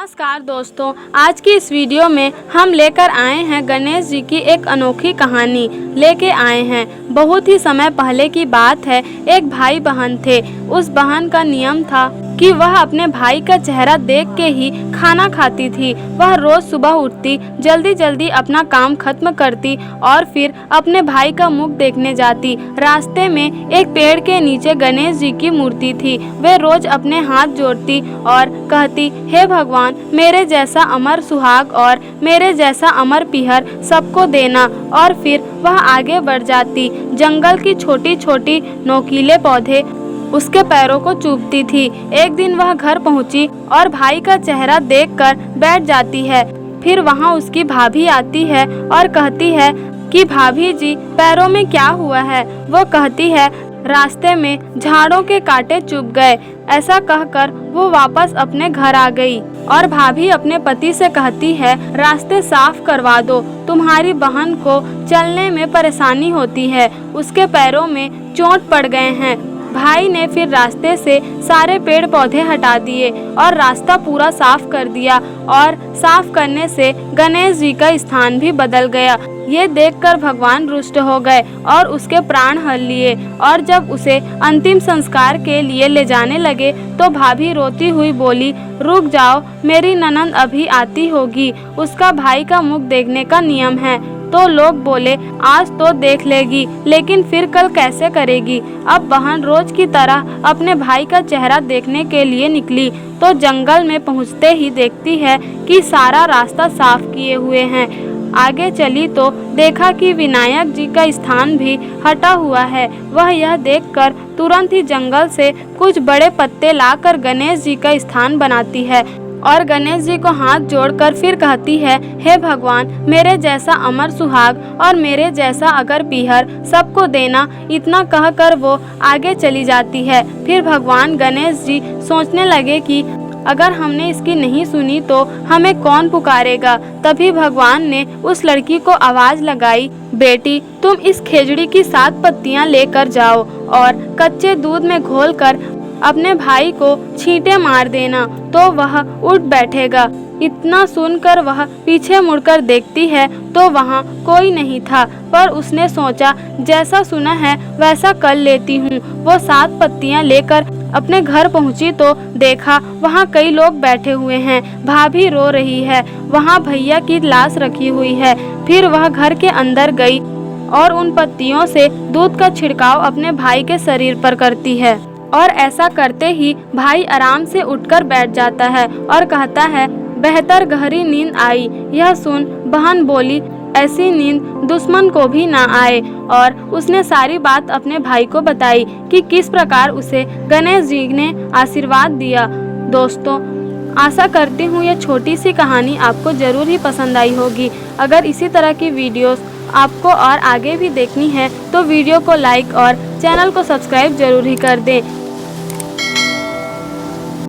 नमस्कार दोस्तों, आज की इस वीडियो में हम लेकर आए हैं गणेश जी की एक अनोखी कहानी लेके आए हैं। बहुत ही समय पहले की बात है। एक भाई बहन थे। उस बहन का नियम था कि वह अपने भाई का चेहरा देख के ही खाना खाती थी। वह रोज सुबह उठती, जल्दी जल्दी अपना काम खत्म करती और फिर अपने भाई का मुख देखने जाती। रास्ते में एक पेड़ के नीचे गणेश जी की मूर्ति थी। वे रोज अपने हाथ जोड़ती और कहती, हे भगवान, मेरे जैसा अमर सुहाग और मेरे जैसा अमर पीहर सबको देना। और फिर वह आगे बढ़ जाती। जंगल की छोटी छोटी नोकीले पौधे उसके पैरों को चूमती थी। एक दिन वह घर पहुंची और भाई का चेहरा देखकर बैठ जाती है। फिर वहां उसकी भाभी आती है और कहती है कि भाभी जी, पैरों में क्या हुआ है? वो कहती है, रास्ते में झाड़ों के कांटे चुभ गए। ऐसा कहकर वो वापस अपने घर आ गई और भाभी अपने पति से कहती है, रास्ते साफ करवा दो, तुम्हारी बहन को चलने में परेशानी होती है, उसके पैरों में चोट पड़ गए हैं। भाई ने फिर रास्ते से सारे पेड़ पौधे हटा दिए और रास्ता पूरा साफ कर दिया और साफ करने से गणेश जी का स्थान भी बदल गया। ये देखकर भगवान रुष्ट हो गए और उसके प्राण हर लिए। और जब उसे अंतिम संस्कार के लिए ले जाने लगे तो भाभी रोती हुई बोली, रुक जाओ, मेरी ननंद अभी आती होगी, उसका भाई का मुख देखने का नियम है। तो लोग बोले, आज तो देख लेगी, लेकिन फिर कल कैसे करेगी? अब बहन रोज की तरह अपने भाई का चेहरा देखने के लिए निकली तो जंगल में पहुंचते ही देखती है कि सारा रास्ता साफ किए हुए हैं। आगे चली तो देखा कि विनायक जी का स्थान भी हटा हुआ है। वह यह देखकर तुरंत ही जंगल से कुछ बड़े पत्ते लाकर गणेश जी का स्थान बनाती है और गणेश जी को हाथ जोड़कर फिर कहती है, हे भगवान, मेरे जैसा अमर सुहाग और मेरे जैसा अगर पीहर सबको देना। इतना कहकर वो आगे चली जाती है। फिर भगवान गणेश जी सोचने लगे कि अगर हमने इसकी नहीं सुनी तो हमें कौन पुकारेगा। तभी भगवान ने उस लड़की को आवाज लगाई, बेटी, तुम इस खेजड़ी की 7 पत्तियां लेकर जाओ और कच्चे दूध में घोलकर अपने भाई को छींटे मार देना तो वह उठ बैठेगा। इतना सुनकर वह पीछे मुड़कर देखती है तो वहाँ कोई नहीं था, पर उसने सोचा, जैसा सुना है वैसा कर लेती हूँ। वो 7 पत्तियां लेकर अपने घर पहुँची तो देखा वहाँ कई लोग बैठे हुए हैं। भाभी रो रही है, वहाँ भैया की लाश रखी हुई है। फिर वह घर के अंदर गई और उन पत्तियों से दूध का छिड़काव अपने भाई के शरीर पर करती है और ऐसा करते ही भाई आराम से उठकर बैठ जाता है और कहता है, बेहतर गहरी नींद आई। यह सुन बहन बोली, ऐसी नींद दुश्मन को भी ना आए। और उसने सारी बात अपने भाई को बताई कि किस प्रकार उसे गणेश जी ने आशीर्वाद दिया। दोस्तों, आशा करती हूँ यह छोटी सी कहानी आपको ज़रूर ही पसंद आई होगी। अगर इसी तरह की वीडियोस आपको और आगे भी देखनी है तो वीडियो को लाइक और चैनल को सब्सक्राइब जरूर ही कर दें।